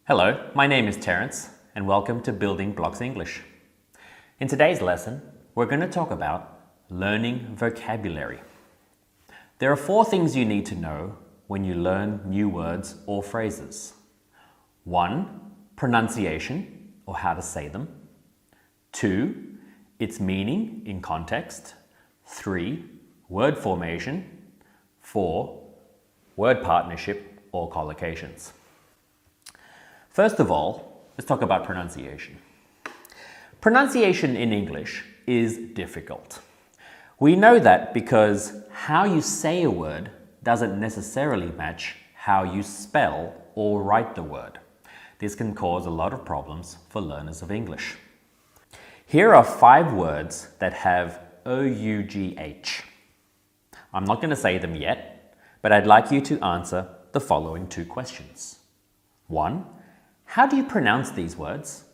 Hello, my name is Terence and welcome to Building Blocks English. In today's lesson, we're going to talk about learning vocabulary. There are 4 things you need to know when you learn new words or phrases. 1. Pronunciation, or how to say them. 2. Its meaning in context. 3. Word formation. 4. Word partnership or collocations. First of all, let's talk about pronunciation. Pronunciation in English is difficult. We know that because how you say a word doesn't necessarily match how you spell or write the word. This can cause a lot of problems for learners of English. Here are 5 words that have O-U-G-H. I'm not going to say them yet, but I'd like you to answer the following 2 questions. 1. How do you pronounce these words?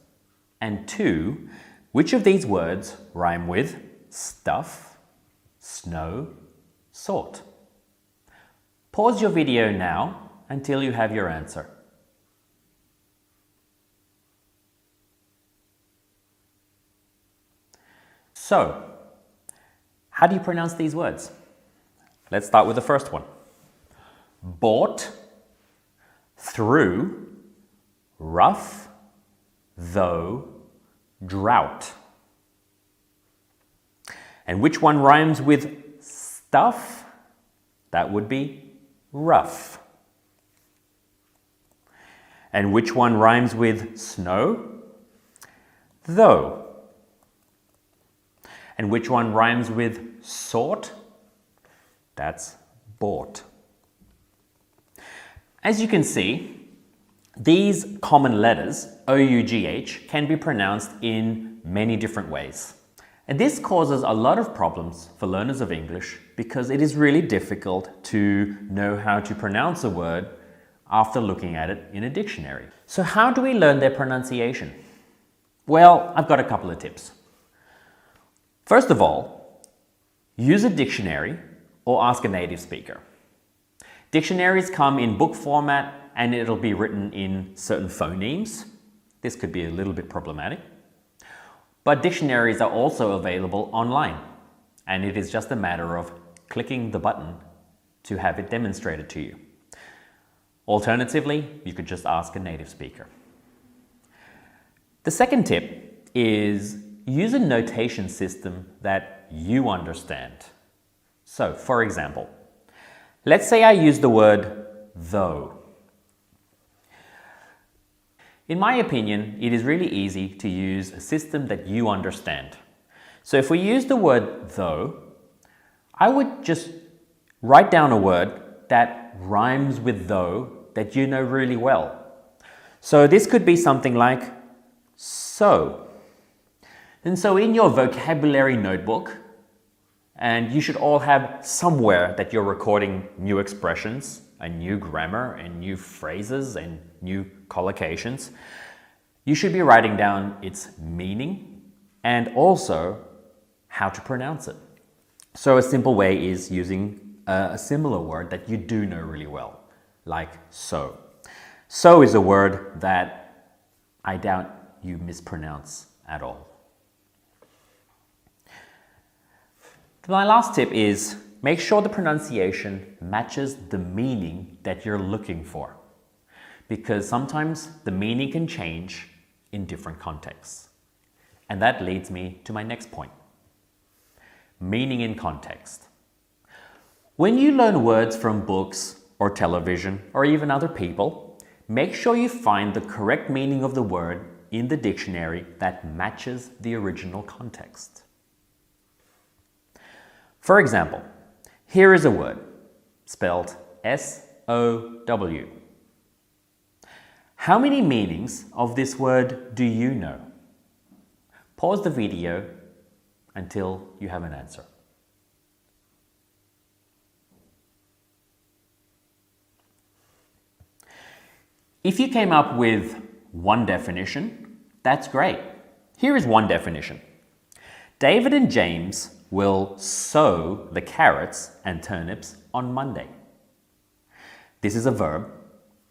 And 2. Which of these words rhyme with stuff, snow, sort? Pause your video now until you have your answer. So, how do you pronounce these words? Let's start with the first one. Bought, through, rough, though, drought. And which one rhymes with stuff? That would be rough. And which one rhymes with snow? Though. And which one rhymes with sort? That's bought. As you can see, these common letters, O-U-G-H, can be pronounced in many different ways. And this causes a lot of problems for learners of English because it is really difficult to know how to pronounce a word after looking at it in a dictionary. So how do we learn their pronunciation? Well, I've got a couple of tips. First of all, use a dictionary or ask a native speaker. Dictionaries come in book format and it'll be written in certain phonemes. This could be a little bit problematic. But dictionaries are also available online, and it is just a matter of clicking the button to have it demonstrated to you. Alternatively, you could just ask a native speaker. The second tip is use a notation system that you understand. So, for example, let's say I use the word though. In my opinion, it is really easy to use a system that you understand. So if we use the word though, I would just write down a word that rhymes with though that you know really well. So this could be something like so. And so in your vocabulary notebook, and you should all have somewhere that you're recording new expressions and new grammar and new phrases and new collocations, you should be writing down its meaning and also how to pronounce it. So a simple way is using a similar word that you do know really well, like so. So is a word that I doubt you mispronounce at all. My last tip is make sure the pronunciation matches the meaning that you're looking for, because sometimes the meaning can change in different contexts. And that leads me to my next point. Meaning in context. When you learn words from books or television or even other people, make sure you find the correct meaning of the word in the dictionary that matches the original context. For example, here is a word spelled S-O-W. How many meanings of this word do you know? Pause the video until you have an answer. If you came up with one definition, that's great. Here is one definition. David and James will sow the carrots and turnips on Monday. This is a verb,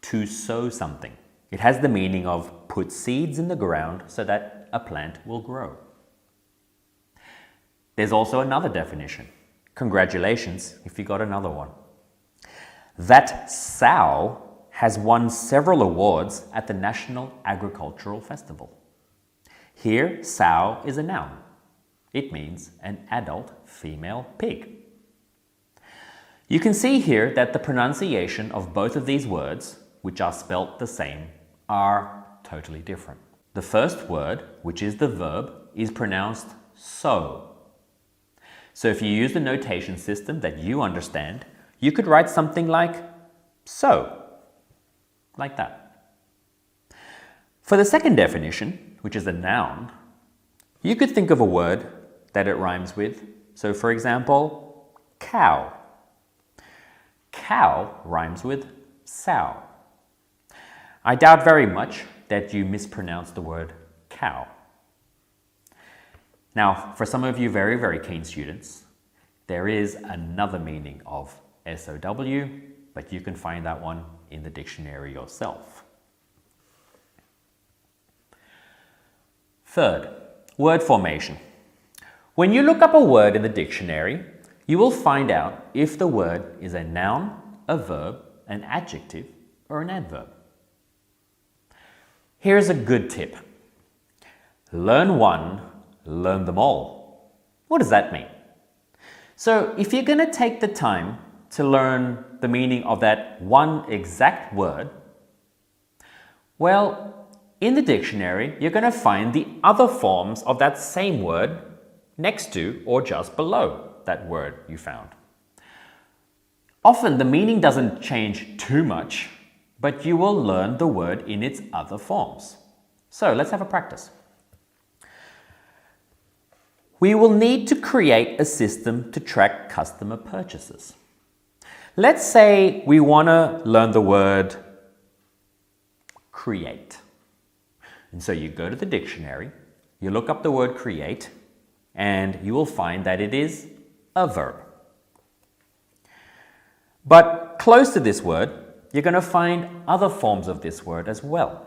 to sow something. It has the meaning of put seeds in the ground so that a plant will grow. There's also another definition. Congratulations if you got another one. That sow has won several awards at the National Agricultural Festival. Here, sow is a noun. It means an adult female pig. You can see here that the pronunciation of both of these words, which are spelt the same, are totally different. The first word, which is the verb, is pronounced so. So if you use the notation system that you understand, you could write something like so, like that. For the second definition, which is a noun, you could think of a word that it rhymes with. So for example, cow. Cow rhymes with sow. I doubt very much that you mispronounced the word cow. Now, for some of you very, very keen students, there is another meaning of SOW, but you can find that one in the dictionary yourself. Third, word formation. When you look up a word in the dictionary, you will find out if the word is a noun, a verb, an adjective, or an adverb. Here's a good tip. Learn one, learn them all. What does that mean? So if you're going to take the time to learn the meaning of that one exact word, well, in the dictionary, you're going to find the other forms of that same word next to or just below that word you found. Often the meaning doesn't change too much, but you will learn the word in its other forms. So let's have a practice. We will need to create a system to track customer purchases. Let's say we want to learn the word create. And so you go to the dictionary, you look up the word create, and you will find that it is a verb. But close to this word, you're going to find other forms of this word as well.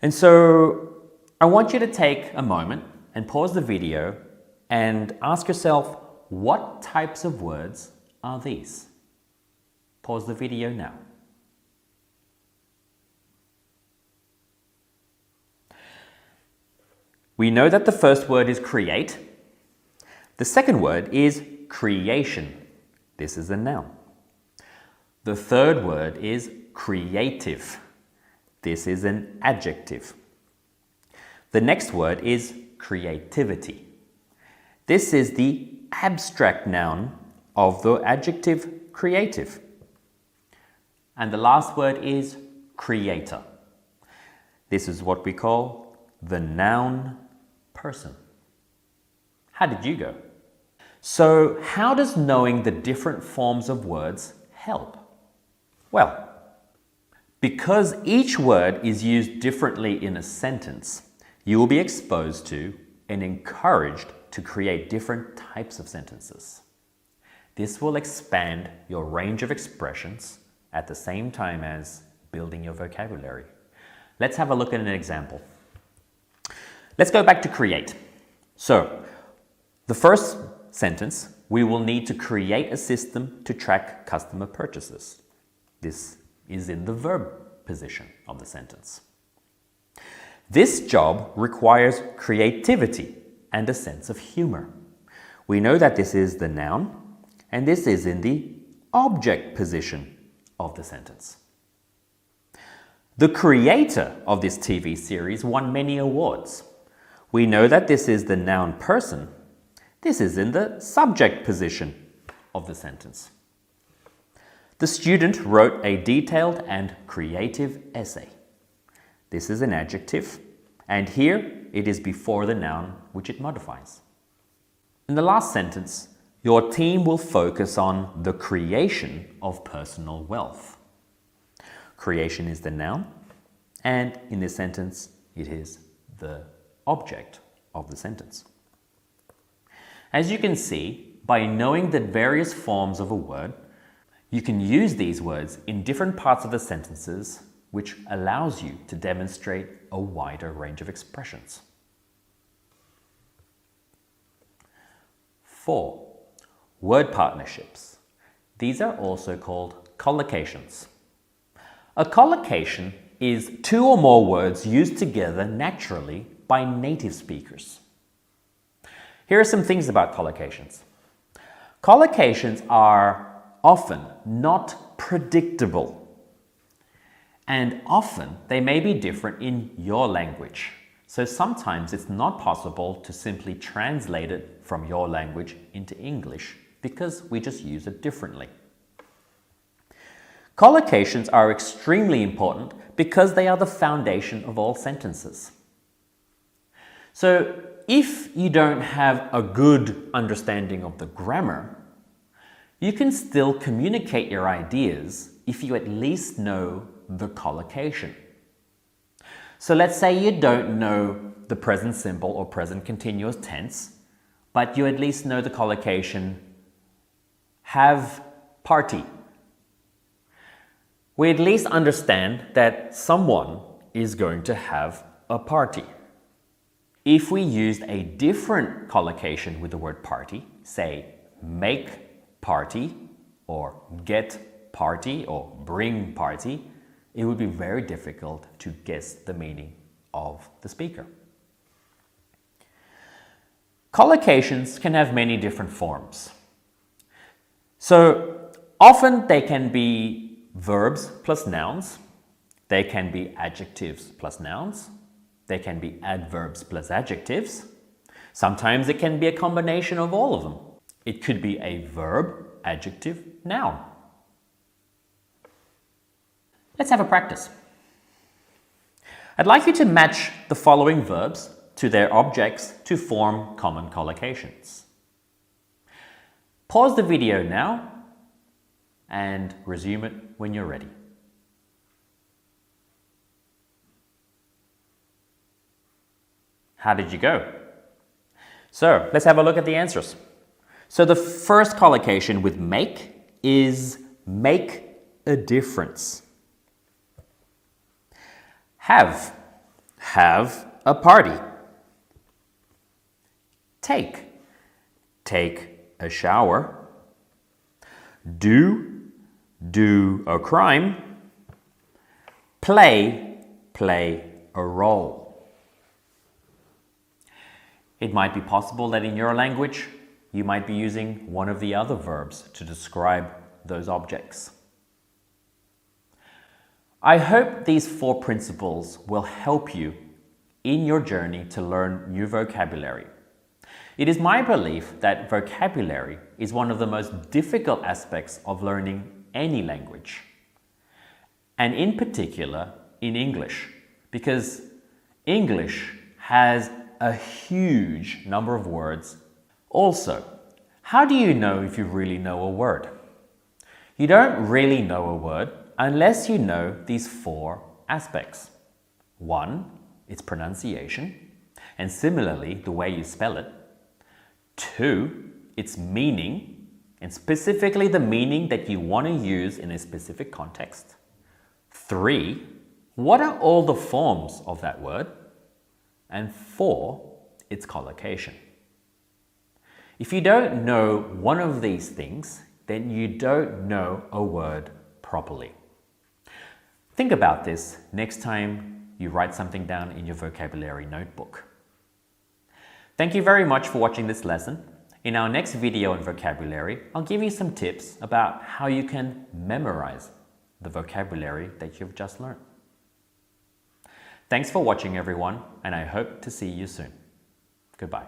And so I want you to take a moment and pause the video and ask yourself, what types of words are these? Pause the video now. We know that the first word is create. The second word is creation. This is a noun. The third word is creative. This is an adjective. The next word is creativity. This is the abstract noun of the adjective creative. And the last word is creator. This is what we call the noun person. How did you go? So how does knowing the different forms of words help? Well, because each word is used differently in a sentence, you will be exposed to and encouraged to create different types of sentences. This will expand your range of expressions at the same time as building your vocabulary. Let's have a look at an example. Let's go back to create. So, the first sentence, we will need to create a system to track customer purchases. This is in the verb position of the sentence. This job requires creativity and a sense of humor. We know that this is the noun, and this is in the object position of the sentence. The creator of this TV series won many awards. We know that this is the noun person. This is in the subject position of the sentence. The student wrote a detailed and creative essay. This is an adjective, and here it is before the noun which it modifies. In the last sentence, your team will focus on the creation of personal wealth. Creation is the noun, and in this sentence, it is the object of the sentence. As you can see, by knowing the various forms of a word, you can use these words in different parts of the sentences which allows you to demonstrate a wider range of expressions. 4. Word partnerships. These are also called collocations. A collocation is two or more words used together naturally by native speakers. Here are some things about collocations. Collocations are often not predictable, and often they may be different in your language. So sometimes it's not possible to simply translate it from your language into English because we just use it differently. Collocations are extremely important because they are the foundation of all sentences. So if you don't have a good understanding of the grammar, you can still communicate your ideas if you at least know the collocation. So let's say you don't know the present simple or present continuous tense, but you at least know the collocation have party. We at least understand that someone is going to have a party. If we used a different collocation with the word party, say make party or get party or bring party, it would be very difficult to guess the meaning of the speaker. Collocations can have many different forms. So often they can be verbs plus nouns, they can be adjectives plus nouns, they can be adverbs plus adjectives. Sometimes it can be a combination of all of them. It could be a verb, adjective, noun. Let's have a practice. I'd like you to match the following verbs to their objects to form common collocations. Pause the video now and resume it when you're ready. How did you go? So let's have a look at the answers. So the first collocation with make is make a difference. Have a party. Take a shower. Do a crime. Play a role. It might be possible that in your language, you might be using one of the other verbs to describe those objects. I hope these 4 principles will help you in your journey to learn new vocabulary. It is my belief that vocabulary is one of the most difficult aspects of learning any language, and in particular in English, because English has a huge number of words. Also, how do you know if you really know a word? You don't really know a word unless you know these 4 aspects. 1, its pronunciation, and similarly the way you spell it. 2, its meaning, and specifically the meaning that you want to use in a specific context. 3, what are all the forms of that word? And 4, its collocation. If you don't know one of these things, then you don't know a word properly. Think about this next time you write something down in your vocabulary notebook. Thank you very much for watching this lesson. In our next video on vocabulary, I'll give you some tips about how you can memorize the vocabulary that you've just learned. Thanks for watching, everyone, and I hope to see you soon. Goodbye.